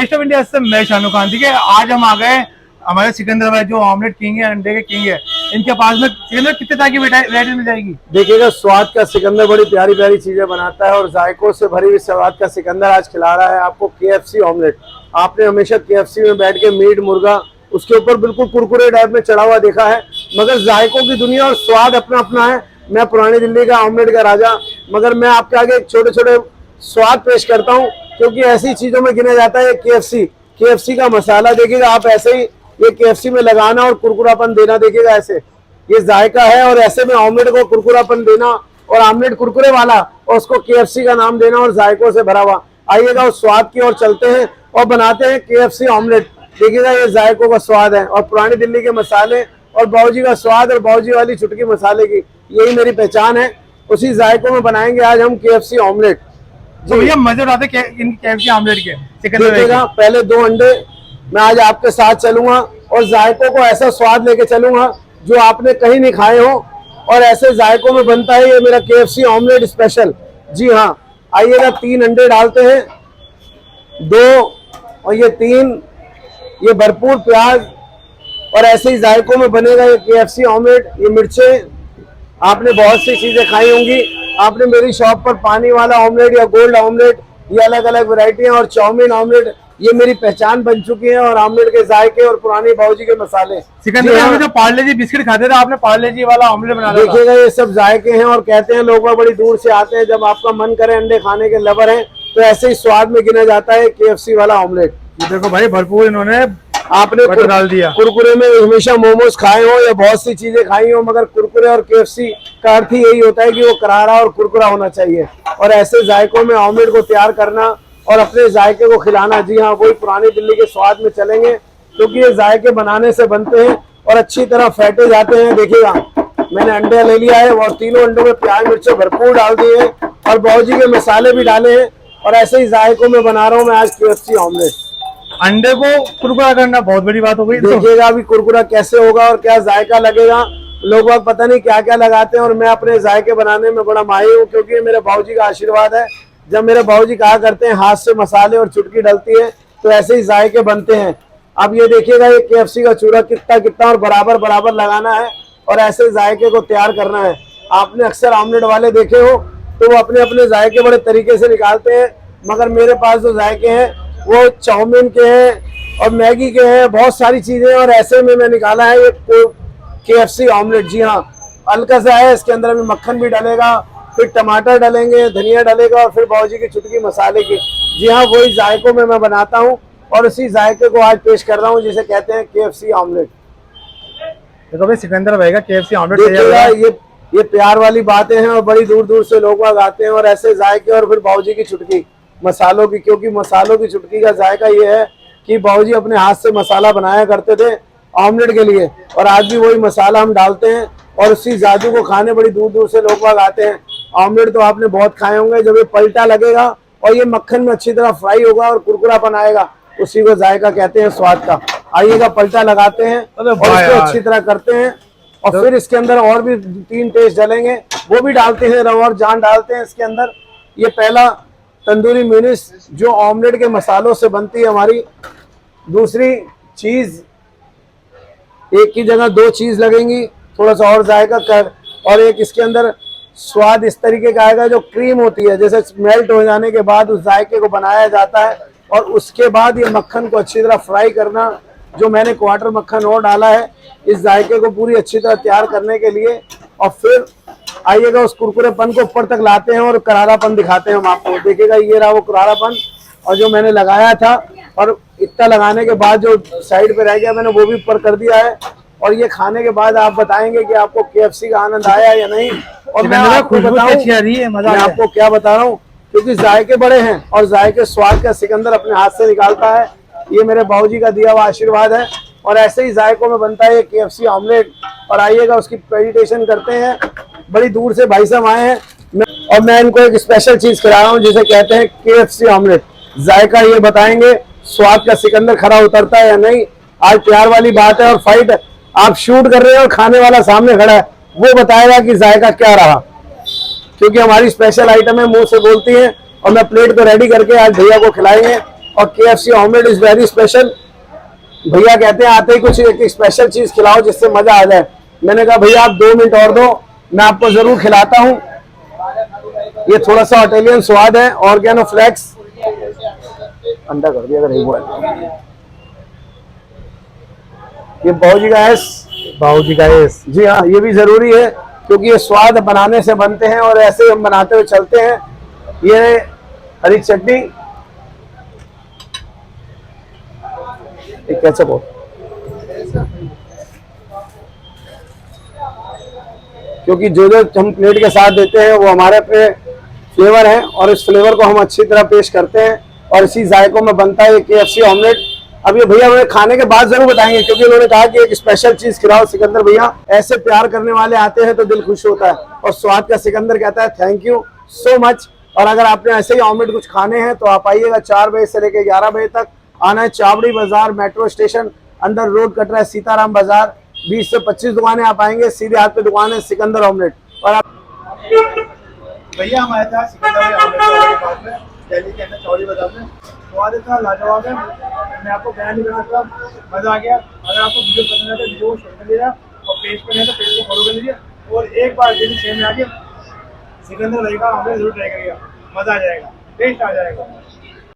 Test of India से मैं शानू खान। ठीक है, आज हम आ गए हमारे सिकंदर भाई जो ऑमलेट किंग है, अंडे के किंग है। इनके पास में सिकंदर कितने तरह की वैरायटी मिल जाएगी? देखिएगा, स्वाद का सिकंदर बड़ी प्यारी प्यारी चीजें बनाता है और जायकों से भरी हुई स्वाद का सिकंदर आज खिला रहा है आपको केएफसी ऑमलेट। आपने हमेशा केएफसी में बैठ के मीट मुर्गा उसके ऊपर बिल्कुल कुरकुरे टाइप में चढ़ा हुआ देखा है, मगर जायकों की दुनिया और स्वाद अपना अपना है। मैं पुरानी दिल्ली का ऑमलेट का राजा, मगर मैं आपके आगे छोटे छोटे स्वाद पेश करता हूँ, क्योंकि ऐसी चीजों में गिना जाता है केएफसी का मसाला। देखिएगा आप, ऐसे ही ये केएफसी में लगाना और कुरकुरापन देना, देखिएगा ऐसे ये जायका है। और ऐसे में ऑमलेट को कुरकुरापन देना और ऑमलेट कुरकुरे वाला और उसको केएफसी का नाम देना और जायकों से भरा हुआ। आइएगा उस स्वाद की ओर चलते हैं और बनाते हैं केएफसी ऑमलेट। देखिएगा ये जायकों का स्वाद है और पुरानी दिल्ली के मसाले और बाबूजी का स्वाद और बाबूजी वाली चुटकी मसाले की, यही मेरी पहचान है। उसी जायकों में बनाएंगे आज हम केएफसी ऑमलेट। तो भैया मजे उड़ाते केएफसी ऑमलेट के। देखिएगा, पहले 2 अंडे मैं आज आपके साथ चलूंगा और जायकों को ऐसा स्वाद लेके चलूंगा जो आपने कहीं नहीं खाए हो, और ऐसे जायकों में बनता है ये मेरा केएफसी ऑमलेट स्पेशल। जी हाँ, आइएगा 3 अंडे डालते हैं, 2 और ये 3, ये भरपूर प्याज, और ऐसे ही जायकों में बनेगा ये केएफसी ऑमलेट। ये मिर्चें आपने बहुत सी चीजें खाई होंगी, आपने मेरी शॉप पर पानी वाला ऑमलेट या गोल्ड ऑमलेट, ये अलग अलग वैरायटियां और चाउमीन ऑमलेट, ये मेरी पहचान बन चुकी है। और ऑमलेट के जायके और पुरानी बाबूजी के मसाले। सिकंदर भाई जो पार्ले जी बिस्किट खाते थे, आपने पार्ले जी वाला ऑमलेट बना दिया। देखिएगा ये सब जायके हैं और कहते हैं लोग बड़ी दूर से आते हैं, जब आपका मन करे अंडे खाने के लवर हैं तो ऐसे ही स्वाद में गिना जाता है केएफसी वाला ऑमलेट। देखो भाई, भरपूर इन्होंने आपने डाल दिया। कुरकुरे में हमेशा मोमोज खाए हो या बहुत सी चीजें खाई हो, मगर कुरकुरे और केएफसी का अर्थ ही यही होता है कि वो करारा और कुरकुरा होना चाहिए। और ऐसे जायकों में ऑमलेट को तैयार करना और अपने जायके को खिलाना, जी हाँ, वही पुरानी दिल्ली के स्वाद में चलेंगे, क्योंकि ये जायके बनाने से बनते हैं और अच्छी तरह फेंटे जाते हैं। देखिएगा मैंने अंडे ले लिया है और तीनों अंडों में प्याज मिर्चें भरपूर डाल दिए हैं और बाबूजी के मसाले भी डाले हैं, और ऐसे ही जायकों में बना रहा हूँ मैं आज केएफसी ऑमलेट। अंडे को कुरकुरा करना बहुत बड़ी बात हो गई। देखिएगा अभी कुरकुरा कैसे होगा और क्या जायका लगेगा। लोग पता नहीं क्या क्या लगाते हैं, और मैं अपने जायके बनाने में बड़ा माहिर हूँ, क्योंकि ये मेरे बाबूजी का आशीर्वाद है। जब मेरे बाबूजी कहा करते हैं हाथ से मसाले और चुटकी डलती है तो ऐसे ही जायके बनते हैं। अब ये देखिएगा ये केएफसी का चूरा कितना और बराबर बराबर लगाना है और ऐसे जायके को तैयार करना है। आपने अक्सर ऑमलेट वाले देखे हो तो वो अपने अपने जायके बड़े तरीके से निकालते हैं, मगर मेरे पास जो जायके हैं वो चाउमीन के हैं और मैगी के हैं, बहुत सारी चीजें, और ऐसे में मैं निकाला है ये केएफसी ऑमलेट। जी हाँ, हल्का सा है, इसके अंदर अभी मक्खन भी डलेगा, फिर टमाटर डालेंगे, धनिया डलेगा और फिर बाबूजी की चुटकी मसाले की। जी हाँ, वही जायकों में मैं बनाता हूँ और उसी जायके को आज पेश कर रहा हूँ जिसे कहते हैं केएफसी ऑमलेट। देखो भाई, सिकंदर भाई का केएफसी ऑमलेट देखिएगा ये प्यार वाली बातें हैं और बड़ी दूर दूर से लोग आते हैं, और ऐसे जायके और फिर बाबूजी की चुटकी मसालों की, क्योंकि मसालों की चुटकी का जायका ये है कि बाबूजी अपने हाथ से मसाला बनाया करते थे ऑमलेट के लिए, और आज भी वही मसाला हम डालते हैं और उसी जादू को खाने बड़ी दूर दूर से लोग आते हैं। ऑमलेट तो आपने बहुत खाए होंगे, जब ये पलटा लगेगा और ये मक्खन में अच्छी तरह फ्राई होगा और कुरकुरापन आएगा, उसी को जायका कहते हैं स्वाद का। आइएगा पलटा लगाते हैं और इसको अच्छी तरह करते हैं, और फिर इसके अंदर और भी 3 टेस्ट डलेंगे, वो भी डालते हैं, रवा और जान डालते हैं इसके अंदर। ये पहला तंदूरी मेयोनीज जो ऑमलेट के मसालों से बनती है हमारी। दूसरी चीज, एक की जगह 2 चीज लगेंगी, थोड़ा सा और जायका कर, और एक इसके अंदर स्वाद इस तरीके का आएगा जो क्रीम होती है, जैसे मेल्ट हो जाने के बाद उस जायके को बनाया जाता है, और उसके बाद ये मक्खन को अच्छी तरह फ्राई करना, जो मैंने क्वार्टर मक्खन और डाला है इस जायके को पूरी अच्छी तरह तैयार करने के लिए। और फिर आइएगा उस कुरकुरेपन को ऊपर तक लाते हैं और करारापन दिखाते हैं हम आपको। देखिएगा ये रहा वो करारापन, और जो मैंने लगाया था, और इतना लगाने के बाद जो साइड पे रह गया मैंने वो भी ऊपर कर दिया है। और ये खाने के बाद आप बताएंगे कि आपको केएफसी का आनंद आया या नहीं। और मैं आपको बताऊं, मैं आपको क्या बता रहा हूँ, क्योंकि जायके बड़े हैं और जायके स्वाद का सिकंदर अपने हाथ से निकालता है, ये मेरे बाबूजी का दिया हुआ आशीर्वाद है। और ऐसे ही जायकों में बनता है ये केएफसी ऑमलेट। और आइएगा उसकी प्रेजेंटेशन करते हैं, बड़ी दूर से भाई साहब आए हैं, और मैं इनको एक स्पेशल चीज खिला रहा हूँ जिसे कहते हैं केएफसी ऑमलेट। जायका ये बताएंगे, स्वाद का सिकंदर खरा उतरता है या नहीं। आज प्यार वाली बात है और फाइट, आप शूट कर रहे हैं और खाने वाला सामने खड़ा है, वो बताएगा कि जायका क्या रहा, क्योंकि हमारी स्पेशल आइटम है, मुंह से बोलती है। और मैं प्लेट को रेडी करके आज भैया को खिलाएंगे और KFC omelette is very special. भैया कहते हैं आते ही कुछ एक स्पेशल चीज खिलाओ जिससे मजा आ जाए। मैंने कहा भैया आप 2 मिनट और दो, मैं आपको जरूर खिलाता हूँ। ये थोड़ा सा इटालियन स्वाद है, ऑर्गेनो फ्लेक्स। अंडा कर दिया अगर एक बार। ये बाबूजी का एस, बाबूजी का एस। जी हाँ, ये भी जरूरी है क्योंकि ये स्वाद बनाने से बनते हैं और ऐसे ही हम बनाते हुए चलते हैं। ये हरी चटनी, केचप हो, क्योंकि जो जो हम प्लेट के साथ देते हैं वो हमारे अपने फ्लेवर हैं और इस फ्लेवर को हम अच्छी तरह पेश करते हैं और इसी जायकों में बनता है ये KFC ऑमलेट। अब ये भैया हमें खाने के बाद जरूर बताएंगे क्योंकि उन्होंने कहा कि एक स्पेशल चीज खिलाओ सिकंदर भैया। ऐसे प्यार करने वाले आते हैं तो दिल खुश होता है और स्वाद का सिकंदर कहता है थैंक यू सो मच। और अगर आपने ऐसे ही ऑमलेट कुछ खाने हैं तो आप आइएगा 4 बजे से लेकर 11 बजे तक। आना है चावड़ी बाजार metro station under road Katra Sitaram बाजार। 20 से 25 दुकानें आप आएंगे, सीधे हाथ पे दुकान है सिकंदर ऑमलेट। और आप भैया हमारे साथ सिकंदर भाई ऑमलेट के पास में दिल्ली के अंदर चौड़ी बाजार में स्वाद इतना लाजवाब है, मैं आपको बयान नहीं कर सकता। मजा आ गया। अगर आपको वीडियो पसंद है तो वीडियो को शेयर कर लीजिएगा और पेज पर नहीं तो पेज को फॉलो कर लीजिए और एक बार दिल्ली शहर में आके सिकंदर भाई का ऑमलेट जरूर ट्राई करिएगा, मजा आ जाएगा, टेस्ट आ जाएगा।